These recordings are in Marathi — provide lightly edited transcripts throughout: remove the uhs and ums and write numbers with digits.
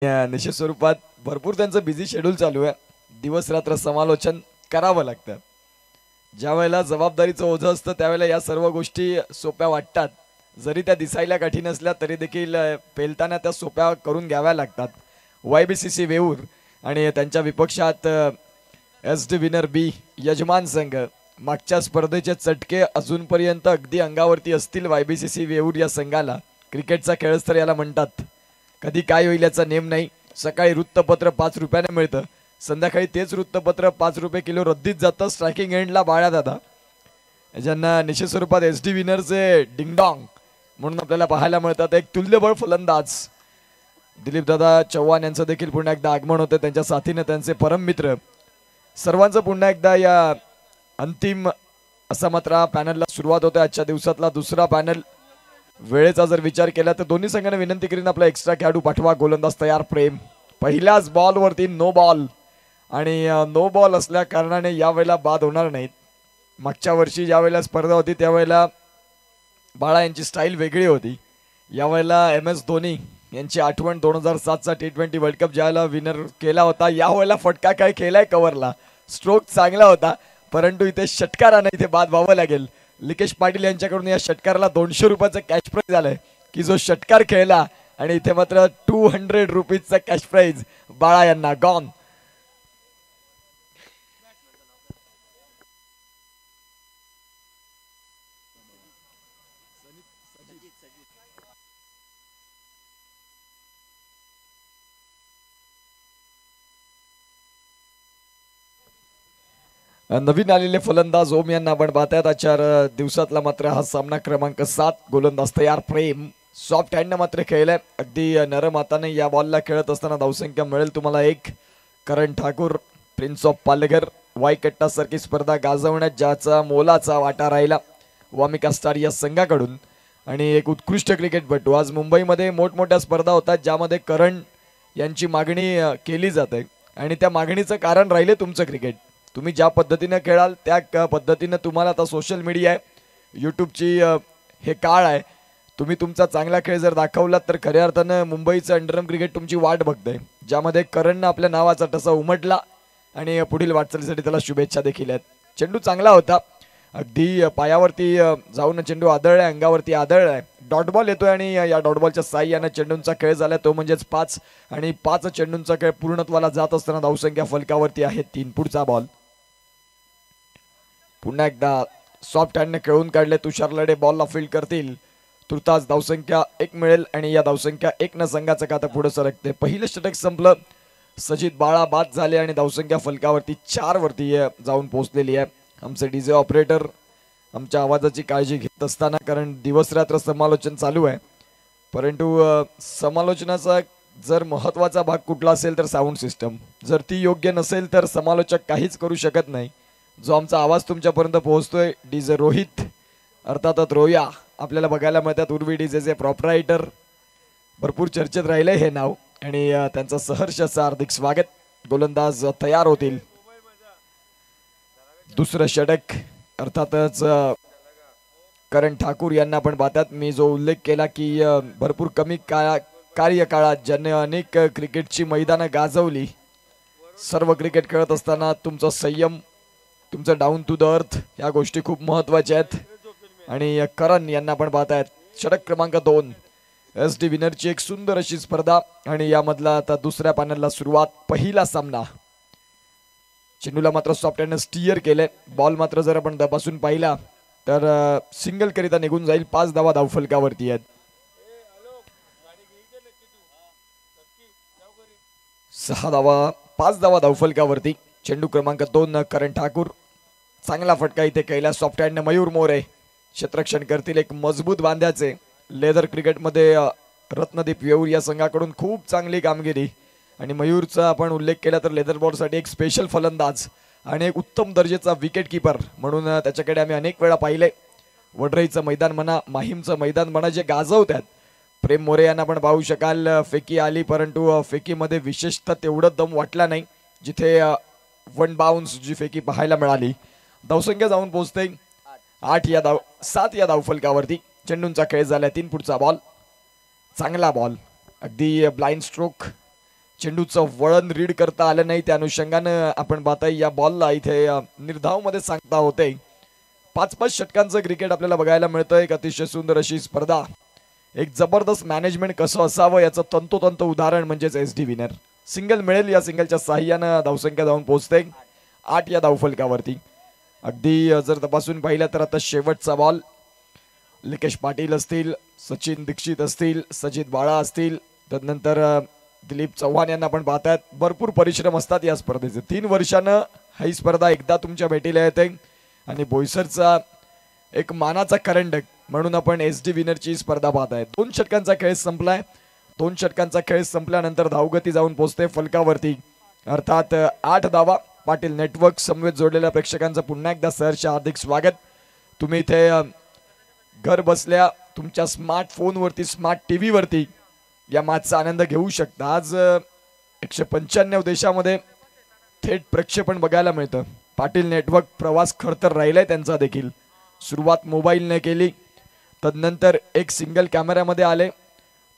निश्चित स्वरूपात भरपूर त्यांचं बिझी शेड्यूल चालू आहे. दिवस रात्र समालोचन करावं लागतं. ज्या वेळेला जबाबदारीचं ओझं असतं त्यावेळेला या सर्व गोष्टी सोप्या वाटतात. जरी त्या दिसायला कठीण असल्या तरी देखील पेलताना त्या सोप्या करून घ्याव्या लागतात. YBCC वेऊर आणि त्यांच्या विपक्षात SD विनर बी यजमान संघ. मागच्या स्पर्धेचे चटके अजूनपर्यंत अगदी अंगावरती असतील YBCC वेऊर या संघाला. क्रिकेटचा खेळच तर याला म्हणतात. कधी काय होईल याचा नेम नाही. सकाळी वृत्तपत्र 5 रुपयाने मिळतं, संध्याकाळी तेच वृत्तपत्र 5 रुपये किलो रद्दीत जातं. स्ट्रायकिंग एंडला बाळा दादा ज्यांना निश्चित स्वरूपात SD विनरचे डिंगडॉंग म्हणून आपल्याला पाहायला मिळतात. एक तुल्यबळ फलंदाज दिलीप दादा चव्हाण यांचं देखील पुन्हा एकदा आगमन होते. त्यांच्या साथीने त्यांचे परम मित्र सर्वांचं पुन्हा एकदा या अंतिम असा मात्र पॅनलला सुरुवात होते. आजच्या दिवसातला दुसरा पॅनल. वेळेचा जर विचार केला तर दोन्ही संघाने विनंती करीन आपला एक्स्ट्रा खेळाडू पाठवा. गोलंदाज तयार प्रेम. पहिल्याच बॉलवरती नो बॉल आणि नो बॉल असल्या कारणाने यावेळेला बाद होणार नाहीत. मागच्या वर्षी ज्यावेळेला स्पर्धा होती त्यावेळेला बाळा यांची स्टाईल वेगळी होती. यावेळेला MS धोनी यांची आठवण 2007चा T20 वर्ल्ड कप ज्यावेळेला विनर केला होता. यावेळेला फटका काय केलाय कव्हरला. स्ट्रोक चांगला होता परंतु इथे षटकाराने इथे बाद व्हावं लागेल. लिकेश पाटील यांच्याकडून या षटकाराला 200 रुपयाचं कॅश प्राईज आलंय की जो षटकार खेळला आणि इथे मात्र 200 रुपीजचा कॅश प्राईज बाळा यांना गॉन. नवीन आलेले फलंदाज ओम यांना आपण पाहतायत. आजच्या दिवसातला मात्र हा सामना क्रमांक 7. गोलंदाज तयार प्रेम. सॉफ्ट हँड मात्र खेळलाय अगदी नरम हाताने. या बॉलला खेळत असताना धावसंख्या मिळेल तुम्हाला 1. करण ठाकूर प्रिन्स ऑफ पालघर वायकट्टा सारखी स्पर्धा गाजवण्यात ज्याचा मोलाचा वाटा राहिला वामिका स्टार या संघाकडून. आणि एक उत्कृष्ट क्रिकेटपटू. आज मुंबईमध्ये मोठमोठ्या स्पर्धा होतात ज्यामध्ये करण यांची मागणी केली जाते आणि त्या मागणीचं कारण राहिले तुमचं क्रिकेट. तुम्ही ज्या पद्धतीने खेळाल त्या पद्धतीने तुम्हाला आता सोशल मीडिया आहे, यूट्यूबची हे काळ आहे. तुम्ही तुमचा चांगला खेळ जर दाखवलात तर खऱ्या अर्थानं मुंबईचं अंडरम क्रिकेट तुमची वाट बघतंय. ज्यामध्ये करणनं आपल्या नावाचा टसा उमटला आणि पुढील वाटचालीसाठी त्याला शुभेच्छा देखील आहेत. चेंडू चांगला होता अगदी पायावरती जाऊन चेंडू आदळलाय, अंगावरती आदळलाय. डॉट बॉल येतोय आणि या डॉट बॉलच्या साह्यानं चेंडूंचा खेळ झाला तो म्हणजेच 5 आणि 5 चेंडूंचा खेळ पूर्णत्वाला जात असताना धावसंख्या फलकावरती आहे 3. पुढचा बॉल पुन्हा एकदा सॉफ्ट हँडने खेळून काढले. तुषार लढे बॉलला फील्ड करतील. तुर्तास धावसंख्या 1 मिळेल आणि या धावसंख्या 1 न संघाचं खातं पुढे सरकते. पहिलं षटक संपलं. सजित बाळा बाद झाले आणि धावसंख्या फलकावरती 4 वरती जाऊन पोहोचलेली आहे. आमचे DJ ऑपरेटर आमच्या आवाजाची काळजी घेत असताना कारण दिवस रात्र समालोचन चालू आहे परंतु समालोचनाचा जर महत्त्वाचा भाग कुठला असेल तर साऊंड सिस्टम. जर ती योग्य नसेल तर समालोचक काहीच करू शकत नाही. जो आमचा आवाज तुमच्यापर्यंत पोहोचतोय DJ रोहित अर्थातच रोया आपल्याला बघायला मिळतात. उर्वी DJचे प्रॉपरायटर. भरपूर चर्चेत राहिले हे नाव आणि त्यांचं सहर्ष असं हार्दिक स्वागत. गोलंदाज तयार होतील. दुसरं षटक अर्थातच करण ठाकूर यांना आपण पाहतात. मी जो उल्लेख केला की भरपूर कमी कार्यकाळात ज्यांनी अनेक क्रिकेटची मैदानं गाजवली. सर्व क्रिकेट खेळत असताना तुमचा संयम, तुमचं डाऊन टू द अर्थ या गोष्टी खूप महत्त्वाच्या आहेत. आणि करण यांना आपण पाहतायत. षटक क्रमांक 2 SD विनरची एक सुंदर अशी स्पर्धा आणि यामधला आता दुसऱ्या पॅनलला सुरुवात. पहिला सामना. चेंडूला मात्र सॉफ्ट हँडने स्टीअर केले. बॉल मात्र जर आपण तपासून पाहिला तर सिंगल करिता निघून जाईल. 5 धावा धावफलकावरती आहेत. 6 धावा 5 धावा धावफलकावरती. चेंडू क्रमांक 2 करण ठाकूर. चांगला फटका इथे केला सॉफ्ट हँडने. मयूर मोरे क्षेत्ररक्षण करतील. एक मजबूत बांध्याचे लेदर क्रिकेटमध्ये रत्नदीप वेऊर या संघाकडून खूप चांगली कामगिरी आणि मयूरचा आपण उल्लेख केला तर लेदर बॉलसाठी एक स्पेशल फलंदाज आणि एक उत्तम दर्जाचा विकेट किपर म्हणून त्याच्याकडे आम्ही अनेक वेळा पाहिले. वडराईचं मैदान म्हणा, माहीमचं मैदान म्हणा जे गाजवतात. प्रेम मोरे यांना आपण पाहू शकाल. फेकी आली परंतु फेकीमध्ये विशेषतः तेवढं दम वाटला नाही जिथे 1 बाउन्स जी फेकी पाहायला मिळाली. धावसंख्या जाऊन पोहोचते 7 या धावफलकावरती. चेंडूंचा खेळ झाला 3. पुढचा बॉल चांगला बॉल अगदी ब्लाइंड स्ट्रोक चेंडूचं वळण रीड करता आलं नाही, त्या अनुषंगानं आपण पाहताय या बॉलला इथे निर्धाव मध्ये सांगता होते. 5-5 षटकांचं क्रिकेट आपल्याला बघायला मिळतं. एक अतिशय सुंदर अशी स्पर्धा, एक जबरदस्त मॅनेजमेंट कसं असावं याचं तंतोतंत उदाहरण म्हणजेच SD विनर. सिंगल मिळेल, या सिंगलच्या साह्यानं धावसंख्या जाऊन पोहोचते 8 या धावफलकावरती. अगदी जर तपासून पाहिलं तर आता शेवटचा बॉल लिकेश पाटील असतील, सचिन दीक्षित असतील, सजित बाळा असतील, त्यानंतर दिलीप चव्हाण यांना आपण पाहतात. भरपूर परिश्रम असतात या स्पर्धेचे. 3 वर्षानं ही स्पर्धा एकदा तुमच्या भेटीला येते आणि बोईसरचा एक मानाचा करंडक म्हणून आपण SD विनरची स्पर्धा पाहताय. 2 षटकांचा खेळ संपलाय. 2 षटकांचा खेळ संपल्यानंतर धावगती जाऊन पोहोचते फलकावरती, अर्थात 8 धावा. पाटील नेटवर्क समवेत जोडलेल्या प्रेक्षकांचं पुन्हा एकदा सहर्ष हार्दिक स्वागत. तुम्ही इथे घर बसल्या तुमच्या स्मार्टफोनवरती, स्मार्ट TV वरती या मॅचचा आनंद घेऊ शकता. आज 195 देशामध्ये थेट प्रक्षेपण बघायला मिळतं. पाटील नेटवर्क प्रवास खरतर राहिलाय त्यांचा देखील. सुरुवात मोबाईलने केली, तदनंतर एक सिंगल कॅमेऱ्यामध्ये आले,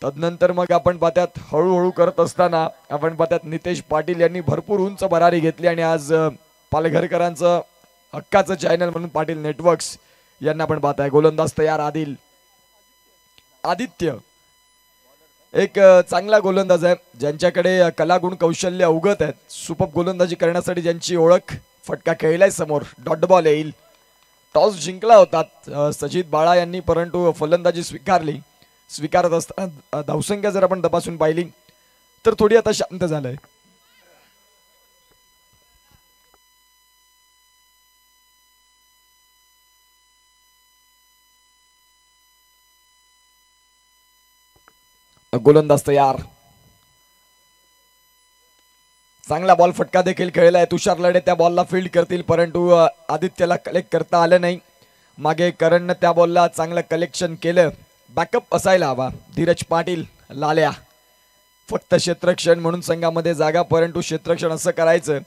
तदनंतर मग आपण पाहतात हळूहळू करत असताना आपण पाहतात नितेश पाटील यांनी भरपूर उंच भरारी घेतली आणि आज पालघरकरांचं हक्काचं चॅनल म्हणून पाटील नेटवर्क्स यांना आपण पाहताय. गोलंदाज तयार आदित्य एक चांगला गोलंदाज आहे, ज्यांच्याकडे कलागुण कौशल्य अवगत आहेत. सुपर गोलंदाजी करण्यासाठी ज्यांची ओळख. फटका खेळलाय समोर, डॉट बॉल येईल. टॉस जिंकला होता सजित बाळा यांनी, परंतु फलंदाजी स्वीकारत असताना धावसंख्या जर आपण तपासून पाहिली तर थोडी आता शांत झालंय. गोलंदाज तयार. चांगला बॉल फटका देखील खेळलाय. तुषार लढे त्या बॉलला फील्ड करतील, परंतु आदित्यला कलेक्ट करता आलं नाही. मागे करणनं त्या बॉलला चांगलं कलेक्शन केलं. बॅकअप असायला हवा. धीरज पाटील लाल्या फक्त क्षेत्ररक्षण म्हणून संघामध्ये जागा, परंतु क्षेत्ररक्षण असं करायचं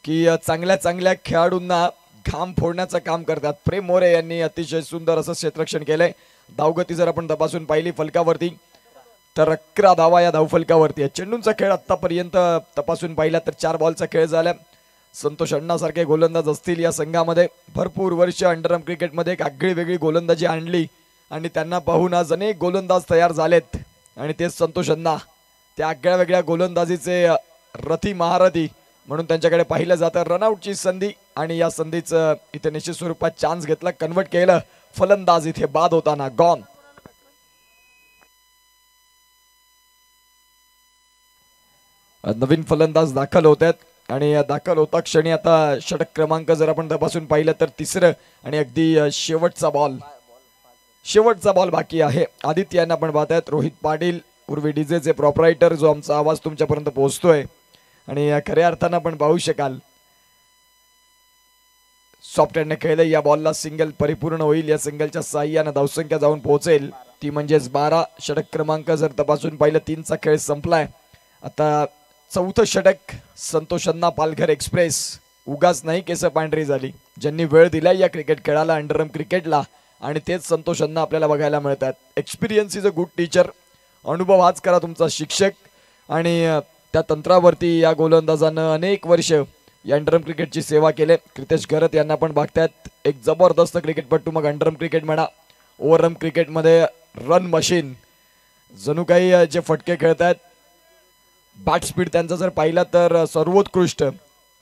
की चांगल्या खेळाडूंना घाम फोडण्याचं काम करतात. प्रेम मोरे यांनी अतिशय सुंदर असं क्षेत्ररक्षण केलंय. धावगती जर आपण तपासून पाहिली फलकावरती तर 11 धावा या धावफलकावरती आहे. चेंडूंचा खेळ आतापर्यंत तपासून पाहिला तर 4 बॉलचा खेळ झाला. संतोष अण्णासारखे गोलंदाज असतील या संघामध्ये. भरपूर वर्ष अंडरआर्म क्रिकेटमध्ये एक आगळी वेगळी गोलंदाजी आणली आणि त्यांना पाहून आज अनेक गोलंदाज तयार झालेत. आणि तेच संतोष अण्णा त्या आगळ्या वेगळ्या गोलंदाजीचे रथी महारथी म्हणून त्यांच्याकडे पाहिलं जातं. रनआउटची संधी आणि या संधीचं इथे निश्चित स्वरूपात चान्स घेतला, कन्वर्ट केलं. फलंदाज इथे बाद होताना गॉन. नवीन फलंदाज दाखल होत आहेत आणि दाखल होता क्षणी आता षटक क्रमांक जर आपण तपासून पाहिलं तर 3रं आणि अगदी शेवटचा बॉल बाकी आहे. आदित्य यांना आपण पाहतायत. रोहित पाटील उर्वी डीजेचे प्रॉपरायटर, जो आमचा आवाज तुमच्यापर्यंत पोहोचतोय आणि खऱ्या अर्थानं आपण पाहू शकाल सॉफ्ट हँडने खेळले. या बॉलला सिंगल परिपूर्ण होईल. या सिंगलच्या साह्यानं धावसंख्या जाऊन पोहोचेल ती म्हणजेच 12. षटक क्रमांक जर तपासून पाहिलं 3चा खेळ संपलाय. आता 4थं षटक. संतोष अण्णा पालघर एक्सप्रेस. उगाच नाही केस पांढरी झाली, ज्यांनी वेळ दिलाय या क्रिकेट खेळाला, अंडरआर्म क्रिकेटला, आणि तेच संतोष अण्णा आपल्याला बघायला मिळतात. Experience is a good teacher. अनुभव हाच करा तुमचा शिक्षक. आणि त्या तंत्रावरती या गोलंदाजानं अनेक वर्ष या अंडरआर्म क्रिकेटची सेवा केली. क्रितेश घरत यांना पण बघतात. एक जबरदस्त क्रिकेटपटू, मग अंडरआर्म क्रिकेट म्हणा, ओव्हरआर्म क्रिकेटमध्ये रन मशीन. जणू काही जे फटके खेळतात, बॅट स्पीड त्यांचा जर पाहिला तर सर्वोत्कृष्ट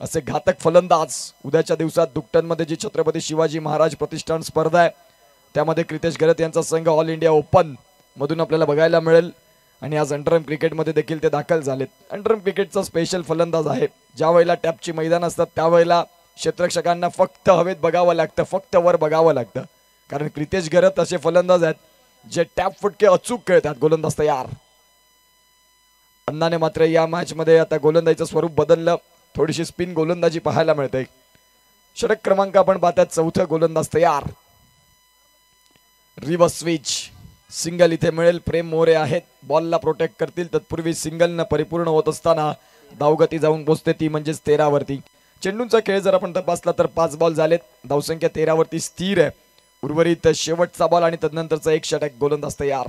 असे घातक फलंदाज. उद्याच्या दिवसात दुकटनमध्ये जी छत्रपती शिवाजी महाराज प्रतिष्ठान स्पर्धा आहे त्यामध्ये क्रितेश घरत यांचा संघ ऑल इंडिया ओपन मधून आपल्याला बघायला मिळेल. आणि आज अंडरआर्म क्रिकेटमध्ये देखील ते दाखल झालेत. अंडरआर्म क्रिकेटचा स्पेशल फलंदाज आहे. ज्या वेळेला टॅपची मैदान असतात त्यावेळेला क्षेत्ररक्षकांना फक्त हवेत बघावं लागतं, फक्त वर बघावं लागतं, कारण क्रितेश घरत असे फलंदाज आहेत जे टॅप फटके अचूक खेळतात. गोलंदाज तयार. अण्णाने मात्र या मॅच मध्ये आता गोलंदाजीचं स्वरूप बदललं. थोडीशी स्पिन गोलंदाजी पाहायला मिळते. षटक क्रमांक आपण पाहतात 4थं. गोलंदाज तयार. Reverse switch. सिंगल इथे मिळेल. प्रेम मोरे आहेत, बॉलला प्रोटेक्ट करतील. तत्पूर्वी सिंगलनं परिपूर्ण होत असताना धावगती जाऊन पोहोचते ती म्हणजेच 13 वरती. चेंडूंचा खेळ जर आपण तपासला तर 5 बॉल झालेत. धावसंख्या 13 वरती स्थिर आहे. उर्वरित शेवटचा बॉल आणि तदनंतरचा एक षटक. गोलंदाज तयार.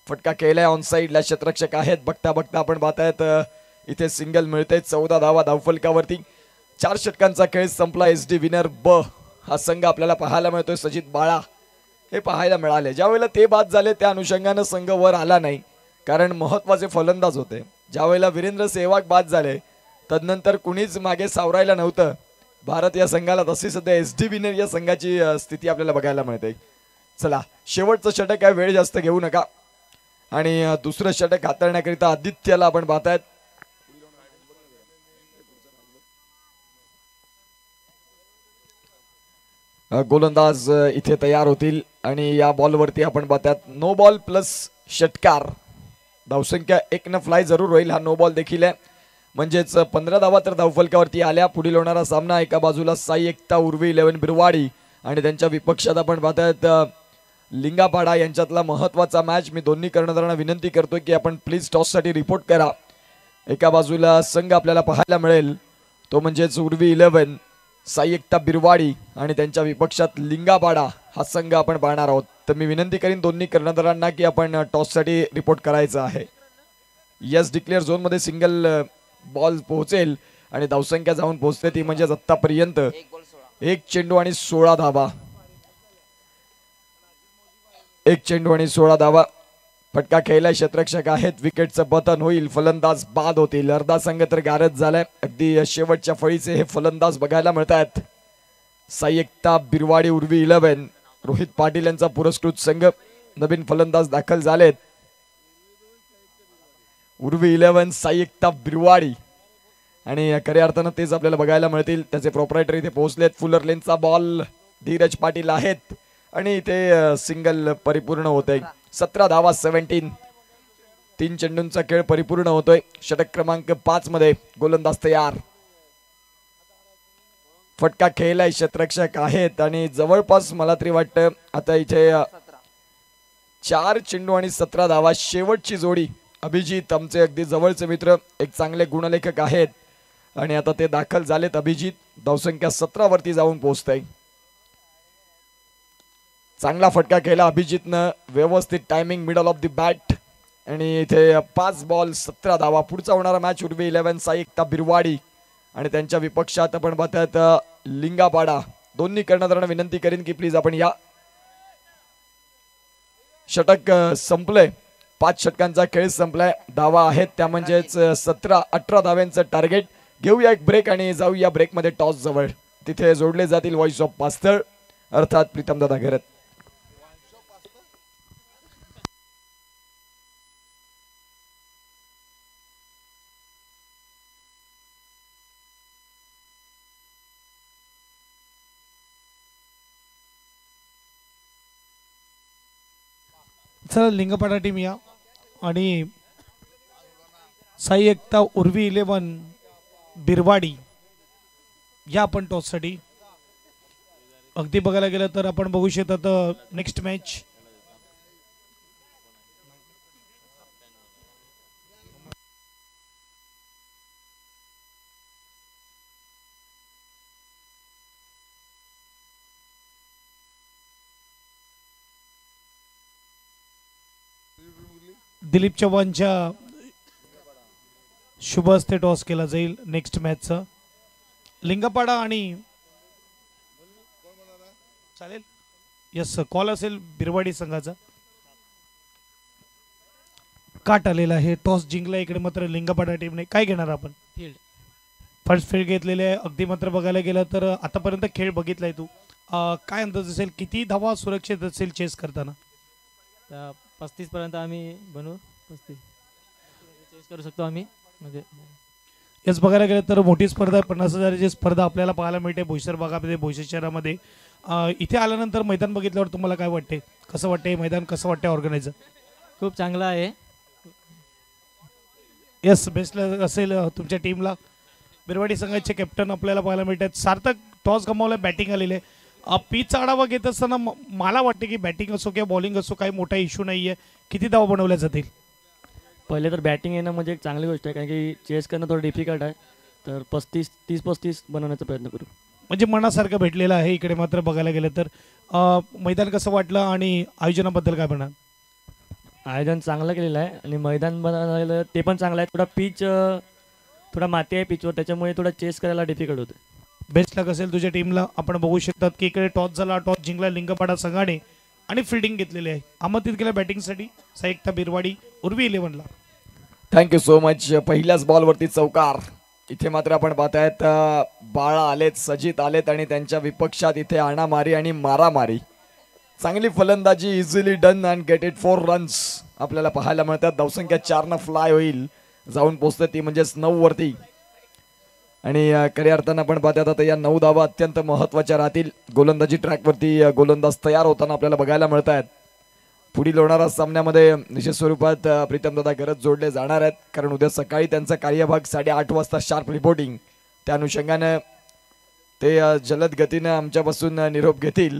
फटका खेळलाय ऑन साईडला. क्षेत्ररक्षक आहेत. बघता बघता आपण पाहतायत इथे सिंगल मिळते. 14 धावा धावफलकावरती. 4 षटकांचा खेळ संपला. SD विनर ब हा संघ आपल्याला पाहायला मिळतोय. सजित बाळा हे पाहायला मिळाले. ज्यावेळेला ते बाद झाले त्या अनुषंगानं संघ वर आला नाही, कारण महत्वाचे फलंदाज होते. ज्यावेळेला वीरेंद्र सेहवाग बाद झाले तदनंतर कुणीच मागे सावरायला नव्हतं भारत या संघाला. तशी सध्या SD विनर या संघाची स्थिती आपल्याला बघायला मिळते. चला शेवटचं षटक आहे, वेळ जास्त घेऊ नका. आणि दुसरं षटक हाताळण्याकरिता आदित्यला आपण पाहतायत. गोलंदाज इथे तयार होतील आणि या बॉलवरती आपण पाहतात नो बॉल प्लस षटकार. धावसंख्या 1 न फ्लाय जरूर होईल. हा नो बॉल देखील आहे, म्हणजेच 15 धावा तर धावफलकावरती आल्या. पुढील होणारा सामना एका बाजूला साई एकता उर्वी 11 बिरवाडी आणि त्यांच्या विपक्षात आपण पाहतायत लिंगापाडा यांच्यातला महत्वाचा मॅच. मी दोन्ही कर्णधारांना विनंती करतोय की आपण प्लीज टॉससाठी रिपोर्ट करा. एका बाजूला संघ आपल्याला पाहायला मिळेल तो म्हणजेच उर्वी 11 साई एकता बिरवाडी आणि त्यांच्या विपक्षात लिंगापाडा हा संघ आपण पाहणार आहोत. तर मी विनंती करीन दोन्ही कर्णधारांना की आपण टॉससाठी रिपोर्ट करायचं आहे. यस डिक्लेअर झोनमध्ये सिंगल बॉल पोहोचेल आणि धावसंख्या जाऊन पोहोचते ती म्हणजेच आतापर्यंत 1 चेंडू आणि 16 धावा. 1 चेंडू आणि 16 धावा. फटका खेळलाय, क्षेत्ररक्षक आहेत. विकेटचं पतन होईल, फलंदाज बाद होतील. अर्धा संघ तर गारद झालाय. अगदी शेवटच्या फळीचे हे फलंदाज बघायला मिळत आहेत. साई एकता बिरवाडी उर्वी 11 रोहित पाटील यांचा पुरस्कृत संघ. नवीन फलंदाज दाखल झालेत. उर्वी 11 साई एकता बिरवाडी आणि खऱ्या अर्थानं तेच आपल्याला बघायला मिळतील. त्याचे प्रोप्रायटर इथे पोहोचलेत. फुलर लेनचा बॉल धीरज पाटील आहेत आणि इथे सिंगल परिपूर्ण होते. 17 धावा 17. 3 चेंडूंचा खेळ परिपूर्ण होतोय. षटक क्रमांक 5 मध्ये गोलंदाज तयार. फटका खेळलाय, क्षेत्ररक्षक आहेत आणि जवळपास मला तरी वाटतं आता इथे 4 चेंडू आणि 17 धावा. शेवटची जोडी अभिजित आमचे अगदी जवळचे मित्र, एक चांगले गुणलेखक आहेत आणि आता ते दाखल झालेत. अभिजित धावसंख्या 17 वरती जाऊन पोहोचतंय. चांगला फटका केला अभिजितनं, व्यवस्थित timing middle of the bat आणि इथे 5 बॉल 17 धावा. पुढचा होणारा मॅच उर्वी 11 साई एकता बिरवाडी आणि त्यांच्या विपक्षात आपण पाहतात लिंगापाडा. दोन्ही कर्णधारांना विनंती करीन की प्लीज आपण या. षटक संपलंय. 5 षटकांचा खेळ संपलाय. धावा आहेत त्या म्हणजेच 17-18 धाव्यांचं टार्गेट. घेऊया एक ब्रेक आणि जाऊया ब्रेकमध्ये टॉस जवळ. तिथे जोडले जातील व्हॉइस ऑफ पास्थळ अर्थात प्रीतमदादा घरत. चला लिंगपाडा टीम या आणि साई एकता उर्वी 11 बिरवाडी या आपण टॉससाठी. अगदी बघायला गेलं तर आपण बघू शकतो नेक्स्ट मॅच दिलीप चव्हाणच्या शुभ हस्ते टॉस केला जाईल नेक्स्ट मॅचचा. लिंगपाडा आणि चालेल यस कॉल असेल बिरवाडी संघाचा. काट आलेला आहे. टॉस जिंकला इकडे मात्र लिंगपाडा टीमने. काय घेणार आपण? फील्ड. फर्स्ट फील्ड घेतलेले आहे. अगदी मात्र बघायला गेलं तर आतापर्यंत खेळ बघितलाय तू, काय अंदाज असेल किती धावा सुरक्षित असेल चेस करताना? 35 पर्यंत आम्ही बनवू. 35 चेस करू शकतो आम्ही. म्हणजे यस बघायला गेलं तर मोठी स्पर्धा आहे. 50,000ची स्पर्धा आपल्याला पाहायला मिळते बोईसर भागामध्ये, बोईसर शहरामध्ये. इथे आल्यानंतर मैदान बघितल्यावर तुम्हाला काय वाटते? कसं वाटते मैदान? कसं वाटते ऑर्गनायझर? खूप चांगलं आहे. यस बेस्ट असेल तुमच्या टीमला. बिरवाडी संघाचे कॅप्टन आपल्याला पाहायला मिळतात. सार्थक टॉस गमावला, बॅटिंग आलेले. पिचचा आढावा घेत असताना मला वाटते की बॅटिंग असो किंवा बॉलिंग असो काही मोठा इश्यू नाही आहे. किती धावा बनवल्या जातील? पहिले तर बॅटिंग येणं म्हणजे एक चांगली गोष्ट आहे, कारण की चेस करणं थोडं डिफिकल्ट आहे. तर 30-35 बनवण्याचा प्रयत्न करू. म्हणजे मनासारखं भेटलेलं आहे. इकडे मात्र बघायला गेलं तर मैदान कसं वाटलं आणि आयोजनाबद्दल काय म्हणा? आयोजन चांगलं केलेलं आहे आणि मैदान बनायला ते पण चांगलं आहे. थोडा पिच थोडा माती आहे पिचवर त्याच्यामुळे थोडा चेस करायला डिफिकल्ट होतं. बेस्ट लक असेल तुझ्या टीमला. आपण बघू शकतात की इकडे टॉस झाला, टॉस जिंकला लिंगपाडा संघाने आणि फिल्डिंग घेतलेली आहे. आमंत्रित केलं बॅटिंगसाठी साईकता बिरवाडी उर्वी 11ला. Thank you so much. पहिल्याच बॉलवरती चौकार. इथे मात्र आपण पाहतायत बाळा आलेत, सजित आलेत आणि त्यांच्या विपक्षात इथे आणामारी आणि मारामारी. चांगली फलंदाजी, easily done and get it 4 runs आपल्याला पाहायला मिळतात. धावसंख्या 4 न फ्लाय होईल, जाऊन पोहोचते ती म्हणजेच 9 वरती. आणि खऱ्या अर्थानं आपण पाहतात आता या 9 धावा अत्यंत महत्वाच्या राहतील. गोलंदाजी ट्रॅकवरती गोलंदाज तयार होताना आपल्याला बघायला मिळत आहेत. पुढील होणाऱ्या सामन्यामध्ये निश्चित स्वरूपात प्रीतमदादा गरज जोडले जाणार आहेत, कारण उद्या सकाळी त्यांचा कार्यभाग 8:30 वाजता शार्प रिपोर्टिंग. त्या अनुषंगानं ते जलद गतीनं आमच्यापासून निरोप घेतील.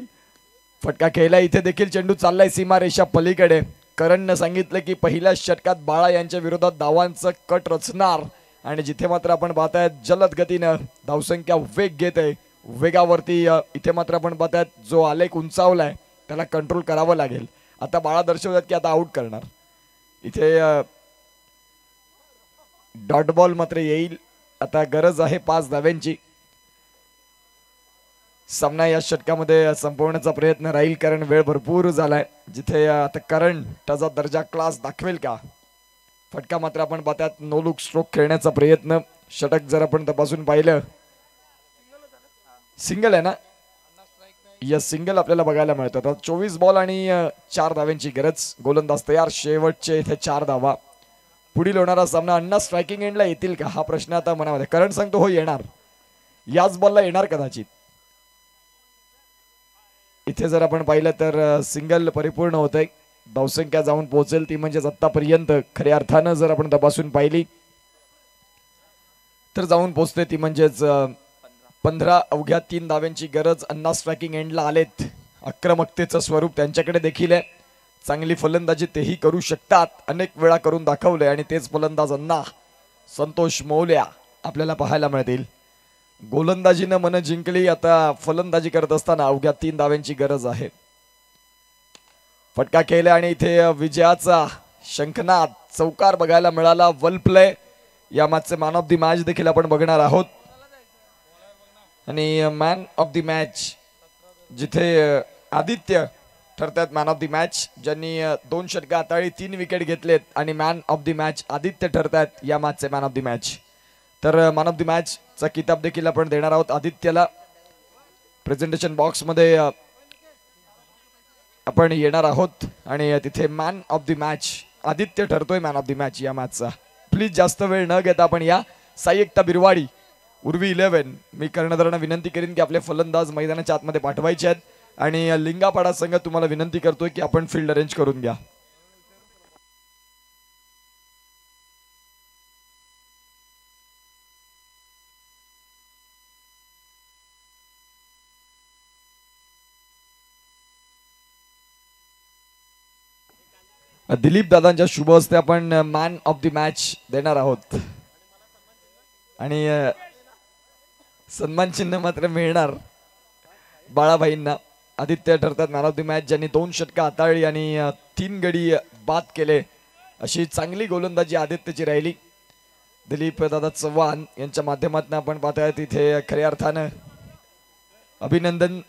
फटका खेळला, इथे देखील चेंडू चाललाय सीमारेषा पलीकडे. करणनं सांगितलं की पहिल्या षटकात बाळा यांच्या विरोधात धावांचं कट रचणार आणि जिथे मात्र आपण पाहतायत जलद गतीनं धावसंख्या वेग घेत आहे. वेगावरती इथे मात्र आपण पाहतायत जो आलेख उंचावलाय त्याला कंट्रोल करावं लागेल. आता बाळा दर्शवतात की आता आउट करणार. इथे डॉट बॉल मात्र येईल. आता गरज आहे 5 धाव्यांची. सामना या षटकामध्ये संपवण्याचा प्रयत्न राहील, कारण वेळ भरपूर झालाय. जिथे आता करण त्याचा दर्जा क्लास दाखवेल का. फटका मात्र आपण पाहतात नो लुक स्ट्रोक खेळण्याचा प्रयत्न. षटक जर आपण तपासून पाहिलं, सिंगल आहे ना, या सिंगल आपल्याला बघायला मिळतं. आता 24 बॉल आणि 4 धाव्यांची गरज. गोलंदाज तयार, शेवटचे इथे 4 धावा. पुढील होणारा सामना अण्णा स्ट्रायकिंग एंडला येतील का हा प्रश्न आता मनामध्ये. करण सांगतो हो येणार, याच बॉलला येणार कदाचित. इथे जर आपण पाहिलं तर सिंगल परिपूर्ण होतंय. धावसंख्या जाऊन पोहोचेल ती म्हणजेच आतापर्यंत खऱ्या अर्थानं जर आपण तपासून पाहिली तर जाऊन पोहोचते ती म्हणजेच 15 अवघ्या 3 धाव्यांची गरज. अण्णा स्ट्रायकिंग एंडला आलेत. आक्रमकतेचं स्वरूप त्यांच्याकडे देखील आहे. चांगली फलंदाजी तेही करू शकतात, अनेक वेळा करून दाखवलंय. आणि तेच फलंदाज अण्णा संतोष मौल्या आपल्याला पाहायला मिळतील. गोलंदाजीनं मन जिंकली, आता फलंदाजी करत असताना अवघ्या 3 धाव्यांची गरज आहे. फटका खेळला आणि इथे विजयाचा शंखनाद, चौकार बघायला मिळाला. वेल प्ले. या मॅचचे मॅन ऑफ द मॅच देखील आपण बघणार आहोत. आणि मॅन ऑफ द मॅच जिथे आदित्य ठरतात मॅन ऑफ द मॅच, ज्यांनी 2 षटकं हाताळली, 3 विकेट घेतलेत. आणि man of the match Aditya ठरतात या मॅचचे मॅन ऑफ द मॅच. तर मॅन ऑफ द मॅच चा किताब देखील आपण देणार आहोत आदित्यला. प्रेझेंटेशन बॉक्स मध्ये आपण येणार आहोत आणि तिथे man of the match Aditya ठरतोय मॅन ऑफ द मॅच या मॅचचा. प्लीज जास्त वेळ न घेता आपण या. साई एकता बिरवाडी उर्वी 11, मी कर्णधारांना विनंती करीन की आपले फलंदाज मैदानाच्या आतमध्ये पाठवायचे आहेत. आणि लिंगापाडा संघ तुम्हाला विनंती करतोय की आपण फील्ड अरेंज करून घ्या. दिलीप दादांच्या शुभ हस्ते आपण मॅन ऑफ द मॅच देणार आहोत. आणि सन्मान चिन्ह मात्र मिळणार बाळाभाईंना. आदित्य ठरतात मॅन ऑफ द मॅच, ज्यांनी 2 षटकं हाताळली आणि 3 गडी बाद केले. अशी चांगली गोलंदाजी आदित्यची राहिली. दिलीप दादा चव्हाण यांच्या माध्यमातून आपण पाहताय तिथे खऱ्या अर्थानं अभिनंदन